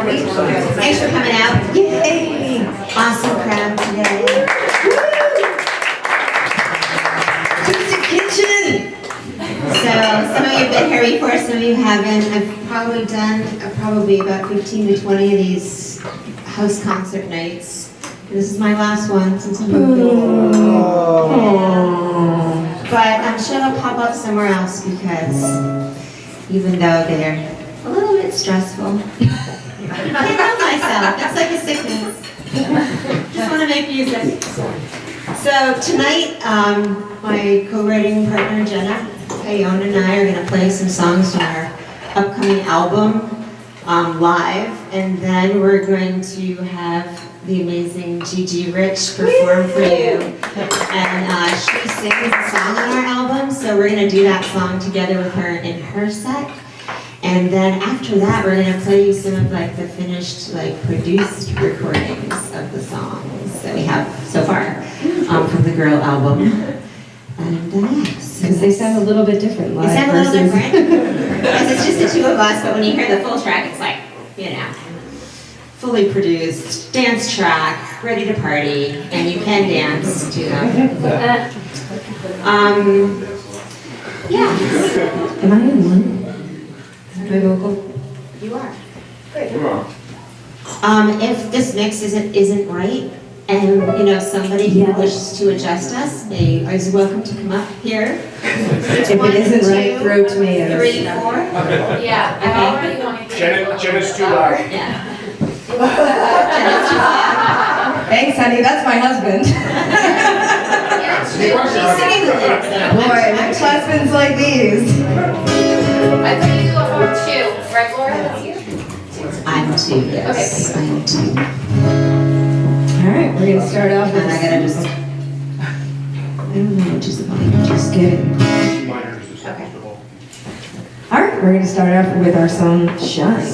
Thanks for coming out. Yay! Awesome crowd today. Acoustic Kitchen! So, some of you have been here before, some of you haven't. I've probably done probably about 15 to 20 of these house concert nights. And this is my last one since I'm moving. But I'm sure they'll pop up somewhere else because even though they're a little bit stressful, I can't help myself. It's like a sickness. Just want to make music. So tonight, my co-writing partner Jenna Paone and I are going to play some songs from our upcoming album live, and then we're going to have the amazing Gigi Rich perform for you. And she sings a song on our album, so we're going to do that song together with her in her set. And then after that, we're going to play you some of like the finished, like produced recordings of the songs that we have so far from the Girl album. And yes. Because they sound a little bit different live. They sound a little different. Because it's just the two of us, but when you hear the full track, it's like, you know, fully produced, dance track, ready to party, and you can dance to them. Yeah. Am I in one? Am I vocal? You are. Great. If this mix isn't right, and you know somebody who wishes to adjust us, they are welcome to come up here. If it isn't right, throw tomatoes. 3, 4. Yeah, I already wanted to. Jenna's too loud. Yeah. Thanks, honey. That's my husband. She's singing the lyrics. Boy, my husbands like these. I thought you were 2, right, Laura? That's you? I'm 2, yes. Okay. I am 2. All right, we're gonna start off with. And I gotta just. I don't know which is the volume. Just kidding. Minors is Okay. acceptable. All right, we're gonna start off with our song "Shine."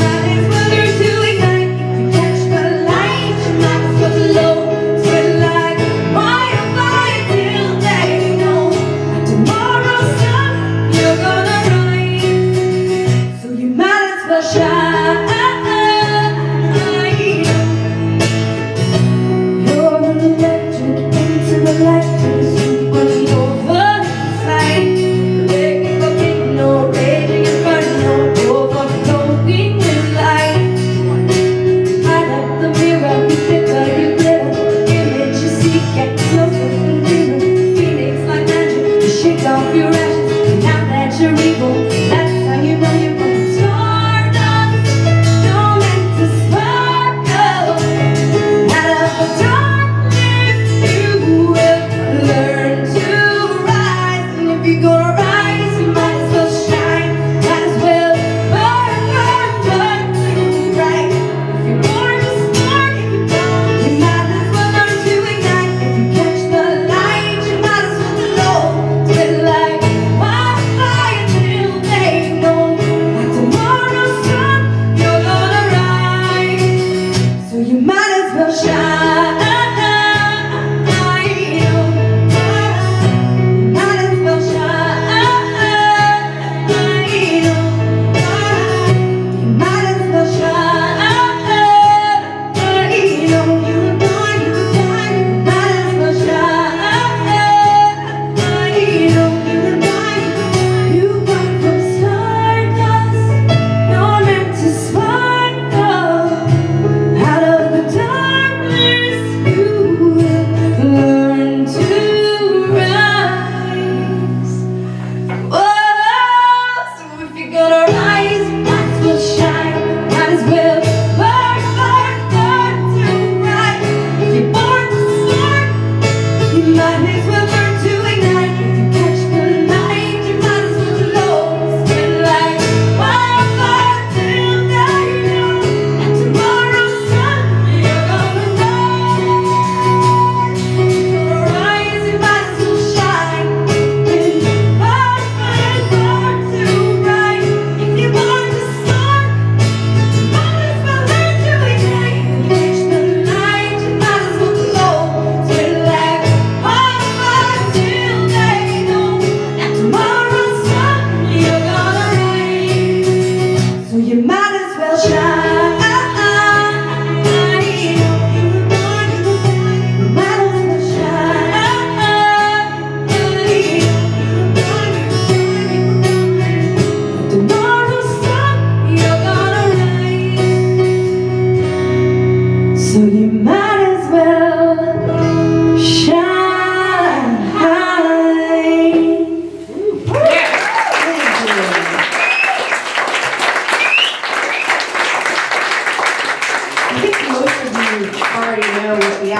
Might as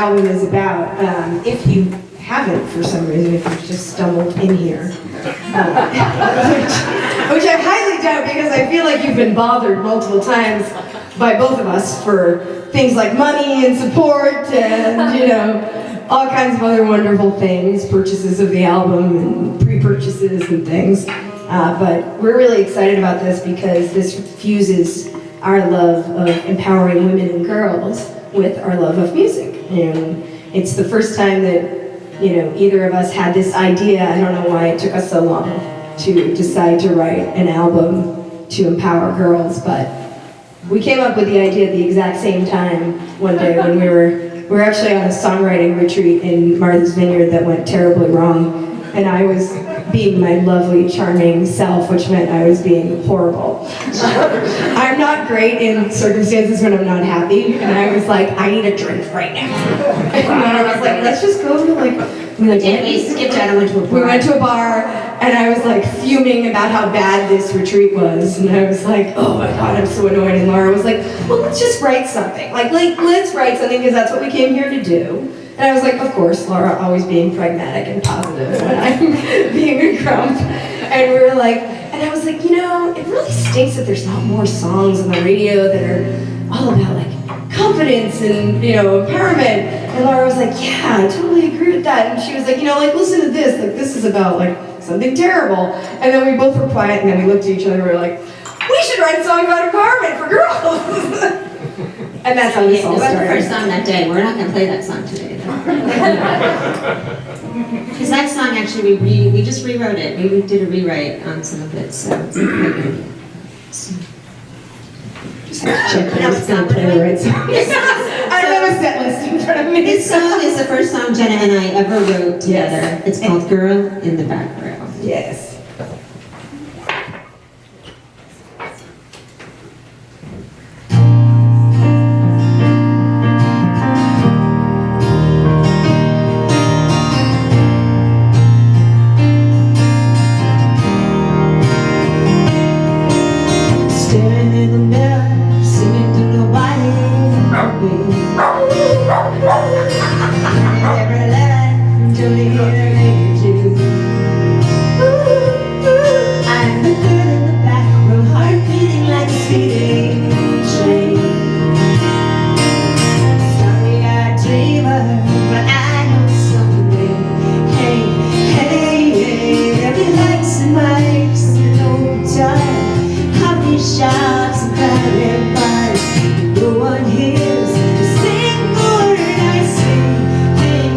album is about. If you haven't, for some reason, if you've just stumbled in here, which I highly doubt because I feel like you've been bothered multiple times by both of us for things like money and support and, you know, all kinds of other wonderful things, purchases of the album and pre-purchases and things. But we're really excited about this because this fuses our love of empowering women and girls with our love of music. And it's the first time that, you know, either of us had this idea. I don't know why it took us so long to decide to write an album to empower girls, but we came up with the idea at the exact same time one day when we were actually on a songwriting retreat in Martha's Vineyard that went terribly wrong. And I was being my lovely, charming self, which meant I was being horrible. I'm not great in circumstances when I'm not happy, and I was like, I need a drink right now. And I was like, let's just go to like, We skipped out and went to a bar. we went to a bar, and I was like fuming about how bad this retreat was, and I was like, oh my god, I'm so annoyed. And Laura was like, well, let's just write something. Like let's write something because that's what we came here to do. And I was like, of course, Laura, always being pragmatic and positive when I'm being a grump. And we were like, and I was like, you know, it really stinks that there's not more songs on the radio that are all about like confidence and, you know, empowerment. And Laura was like, yeah, I totally agree with that. And she was like, you know, like listen to this. Like this is about like something terrible. And then we both were quiet, and then we looked at each other and we were like, we should write a song about empowerment for girls. And that's how this all It was the started. first song that day. We're not going to play that song today. Because that song actually, we just rewrote it. We did a rewrite on some of it, so it's a great idea. So. Check that it's gonna play the right song. I don't have a set list in front of me. This song is the first song Jenna and I ever wrote together. Yes. It's called Girl in the Background. Yes. Staring in the mirror, singing to nobody. Every line until the end you. I'm the girl in the back room, heart beating like a speeding train. Sorry I dreamer, but I know someday. Hey, hey, hey, there'll be lights in my lips in no time. Coffee shops and private bars, no one hears a single word I say. Hey,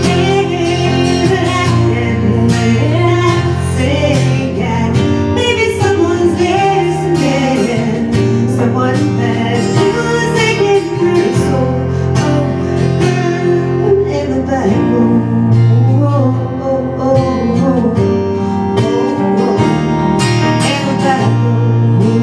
hey, but I can say that maybe someone's listening, someone has music in her soul. Oh, girl in the back room. Oh, oh, oh, oh, oh, oh, in the back room.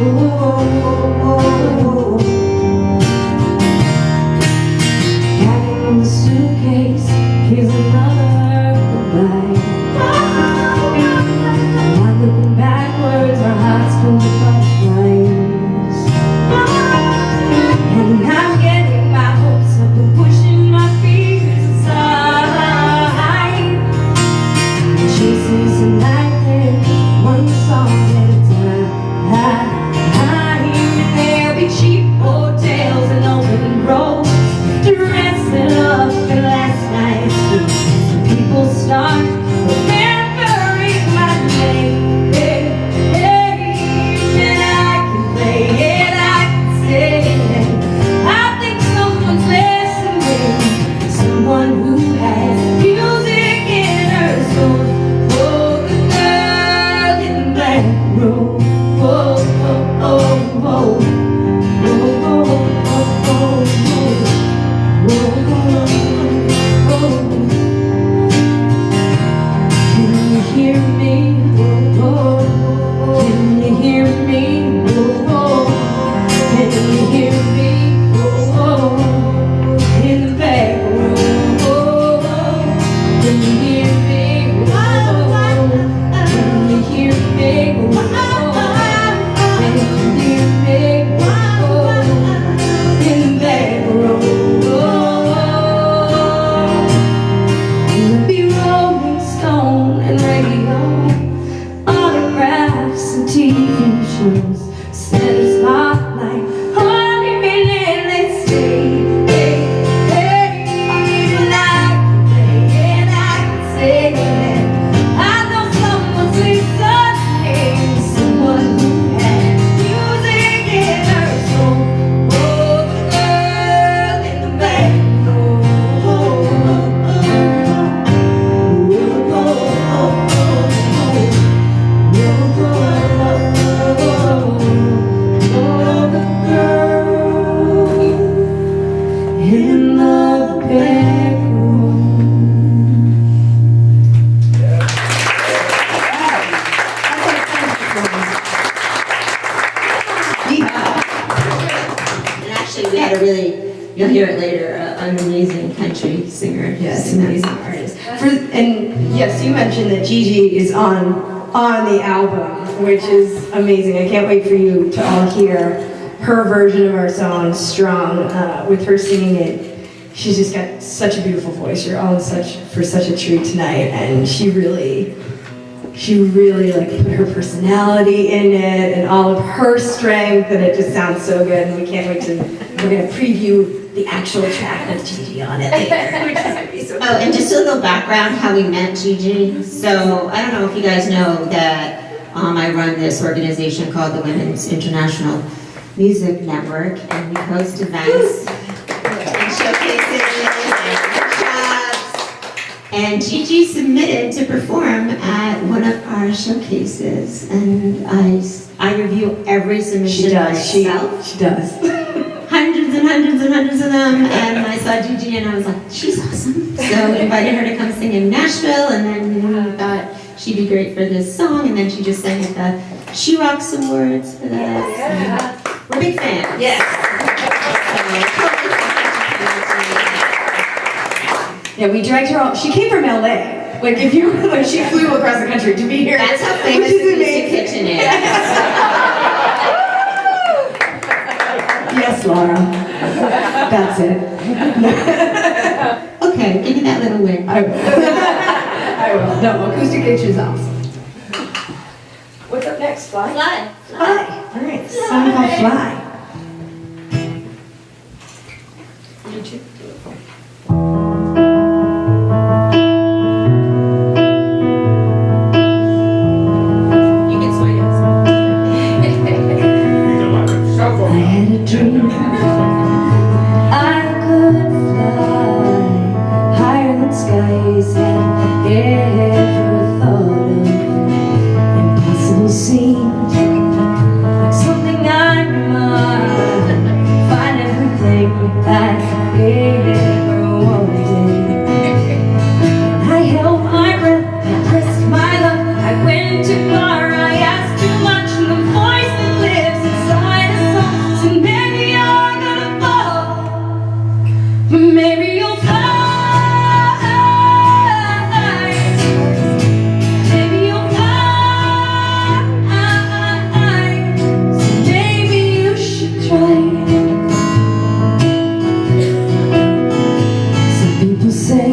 Carrying the suitcase, here's another goodbye. Not looking backwards, our hearts filled with butterflies. And I'm getting my hopes up and pushing my fears aside. Chasing some lightning, one song at a time. There'll be cheap hotels and open roads, dressing up in last night's suits. People start remembering my name. Hey, hey, and I can play it, I can sing it. I think someone's listening, someone who has music in her soul. Oh, the girl in the black room. Oh, oh, oh, oh. Can you hear me? Can you hear me? Can you hear me? In the back room. Can you hear me? Can you hear me? Can you hear me? In the back room. we had a really, you'll hear it later, an amazing country singer. Yes, an amazing artist. And yes, you mentioned that Gigi is on the album, which is amazing. I can't wait for you to all hear her version of our song, Strong, with her singing it. She's just got such a beautiful voice. You're all in for such a treat tonight, and she really like put her personality in it and all of her strength, and it just sounds so good. And we can't wait we're gonna preview the actual track with Gigi on it later, which is gonna be so cool. Oh, and just a little background how we met Gigi. So I don't know if you guys know that I run this organization called the Women's International Music Network, and we host events and showcases and workshops. And Gigi submitted to perform at one of our showcases, and I review every submission She does. myself. She does. Hundreds and hundreds and hundreds of them, and I saw Gigi and I was like, she's awesome. So invited her to come sing in Nashville, and then we thought she'd be great for this song, and then she just sang at the She Rocks Awards for that. Yeah. We're big fans. Yes. Yeah, we dragged her all. She came from LA. Like if you like, she flew across the country to be here. That's how famous which the is Acoustic amazing. Kitchen is. Yes, Laura. That's it. Okay, give me that little win. I will. I will. No, Acoustic Kitchen is awesome. What's up next, Fly? Fly. Fly. All right, song called Fly. You can swing it. I had a dream I could fly higher than skies had ever thought of. Impossible seemed like something I might find everything I ever wanted. I held my breath, I pressed my luck, I went too far, I asked too much, and the voice that lives inside us all said, maybe you're gonna fall, but maybe you'll fly. Maybe you'll fly. So maybe you should try. Some people say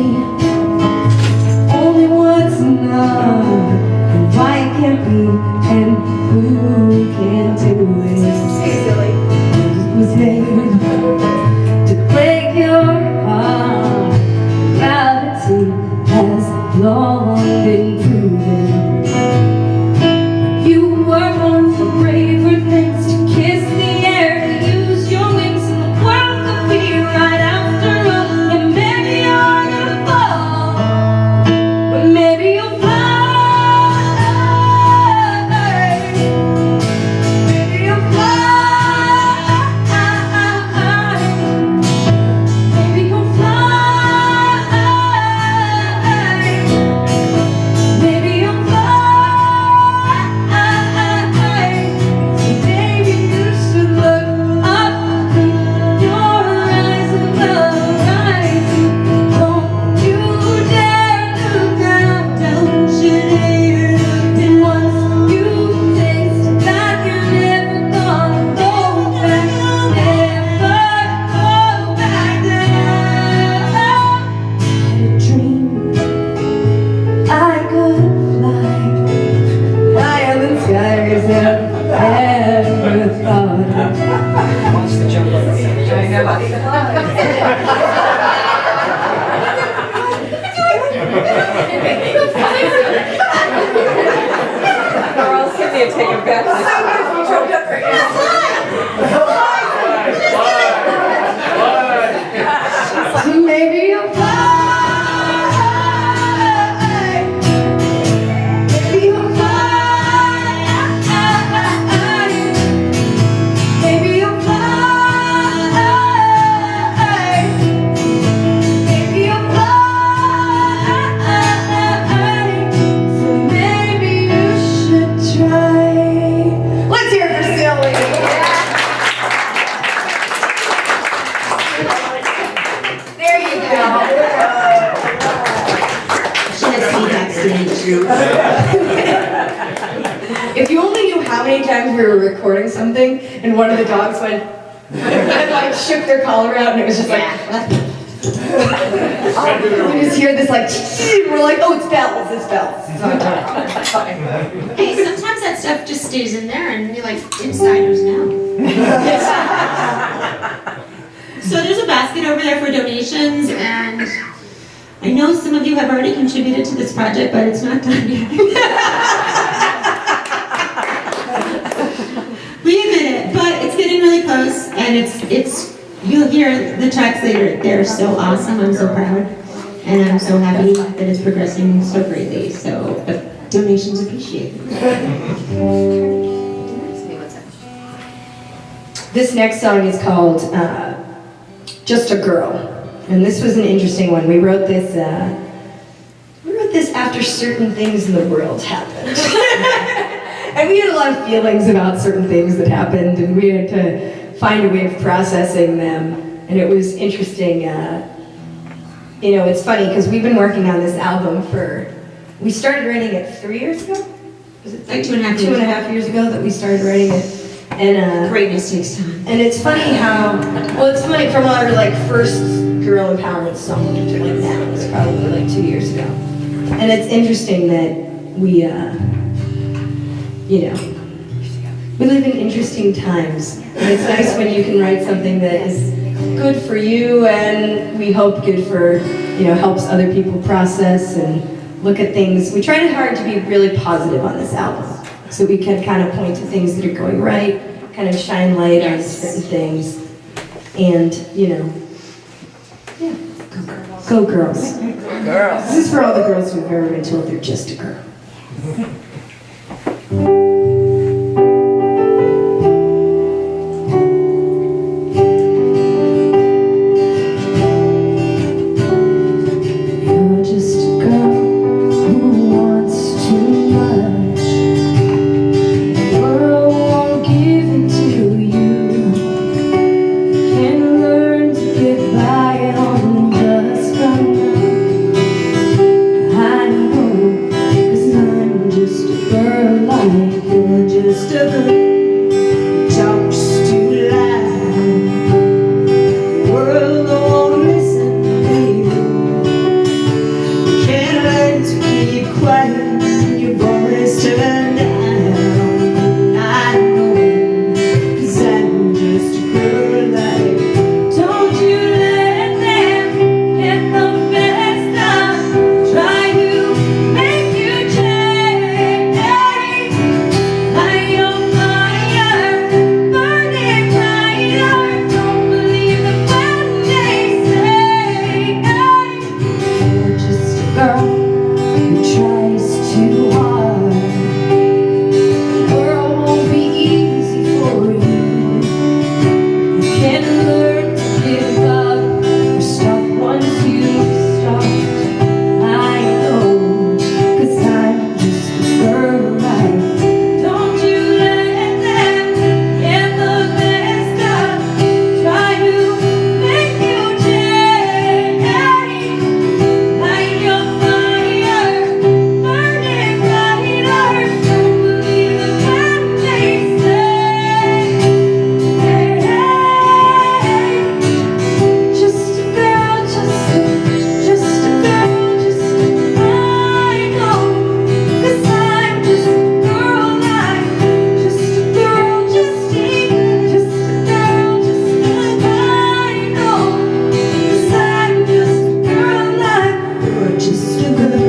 only once enough, and why it can't be, and who can do it. It was made to break your heart. Gravity has long been proven. You were born for braver things, to kiss the air, to use your wings, and the world could be right after all. And maybe you're gonna fall, but maybe you'll fly. Maybe you'll fly. Maybe you'll fly. Maybe you'll fly. So maybe you should look up in your eyes and the horizon. Don't you dare look down, don't you dare look down. Once you taste that, you're never gonna go back, never go back down. A dream I could fly higher than skies have ever thought of. Wants to jump on the stage. Or else Cynthia take it back. So maybe you'll fly. Maybe you'll fly. Maybe you'll fly. one of the dogs went and like shook their collar out, and it was just like. We just hear this like, we're like, oh, it's bells, it's bells. Hey, sometimes that stuff just stays in there and you're like, insiders know. So there's a basket over there for donations, and I know some of you have already contributed to this project, but it's not done yet. We admit it, but it's getting really close, and it's you'll hear the tracks later. They're so awesome. I'm so proud, and I'm so happy that it's progressing so greatly. So donations appreciated. This next song is called Just a Girl. And this was an interesting one. We wrote this after certain things in the world happened. And we had a lot of feelings about certain things that happened, and we had to find a way of processing them. And it was interesting. It's funny because we've been working on this album we started writing it 3 years ago? Was it Like 2.5 years. 2.5 years ago that we started writing it. And Greatness takes time. and it's funny it's funny from our like first girl empowerment song to like now. It's probably like 2 years ago. And it's interesting that we live in interesting times. And it's nice when you can write something that is good for you and we hope good for, helps other people process and look at things. We tried hard to be really positive on this album. So we can kind of point to things that are going right, kind of shine light on certain things. And, go girls. Girls. This is for all the girls who've ever been told they're just a girl. You're just a girl who wants too much. The world won't give it to you. Can learn to get by on just enough. I know, 'cause I'm just a girl like you're just a girl who talks too loud. The world won't listen to you. Can't learn to keep quiet when your voice turned down. I know, 'cause I'm just a girl like. Don't you let them get the best of. Try to make you change. Light your fire, burn it brighter. Don't believe the when they say. You're just a girl who tries too hard. The world won't be easy for you. You can learn to give up or stop once you start. I know, 'cause I'm just a girl like. Don't you let them get the best of. Try to make you change. Light your fire, burn it brighter. Don't believe the when they say. Just a girl, just a girl, I know, 'cause I'm just a girl like. Just a girl, just a girl, I know, 'cause I'm just a girl like. You're just a girl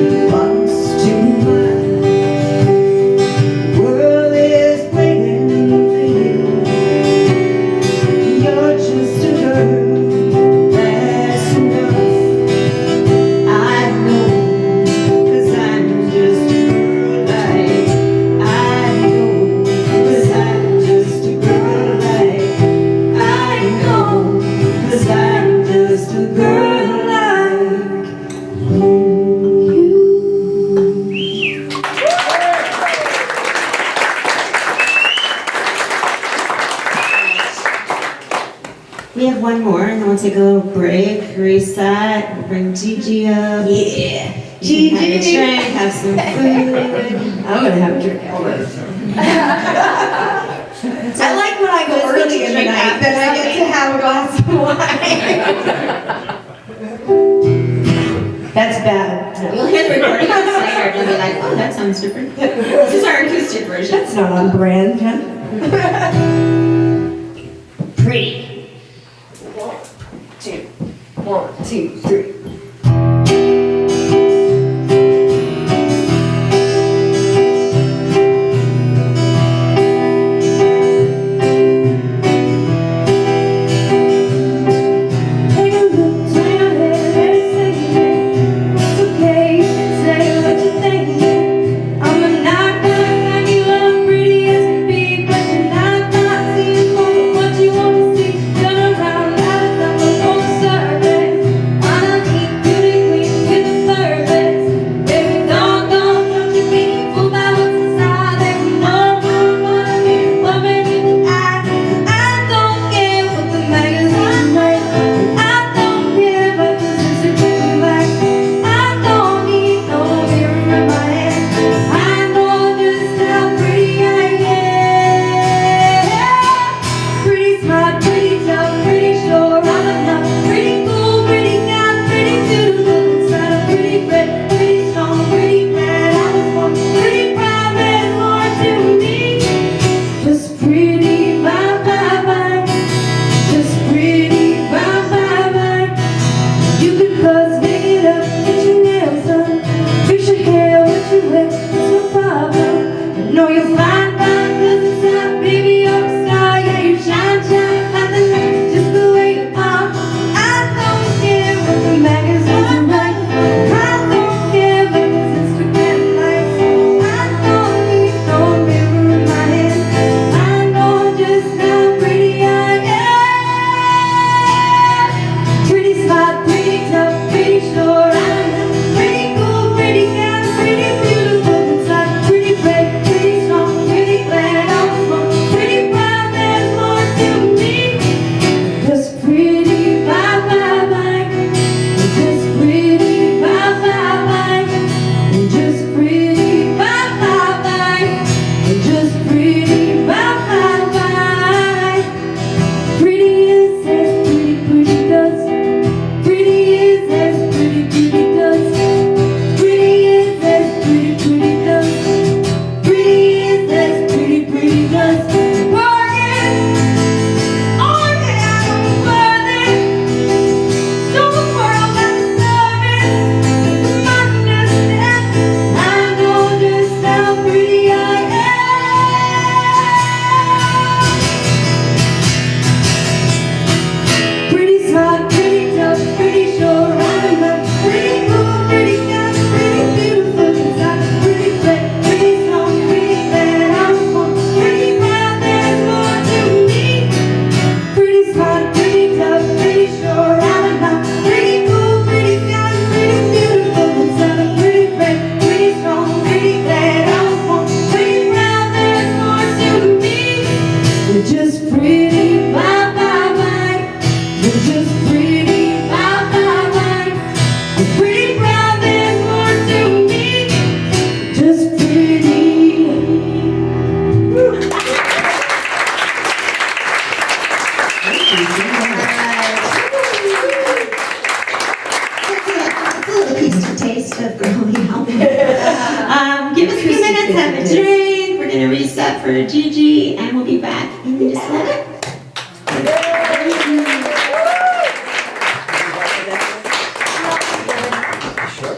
who wants too much. The world is waiting for you. You're just a girl, that's enough. I know, 'cause I'm just a girl like. I know, 'cause I'm just a girl like. I know, 'cause I'm just a girl like you. We have one more, and then we'll take a little break, reset, we'll bring Gigi up. Yeah. You can have a Gigi. drink, have some food. I'm gonna have a drink. I like right, then I get to have a glass of wine. That's bad. We'll hear the recording on later and you'll be like, oh, that sounds different. This is our acoustic version. That's not on brand, Jen. Pretty. 1, 2, 3. Taste of growing up. Give us a few minutes, have a drink. We're going to reset for Gigi, and we'll be back in just a minute.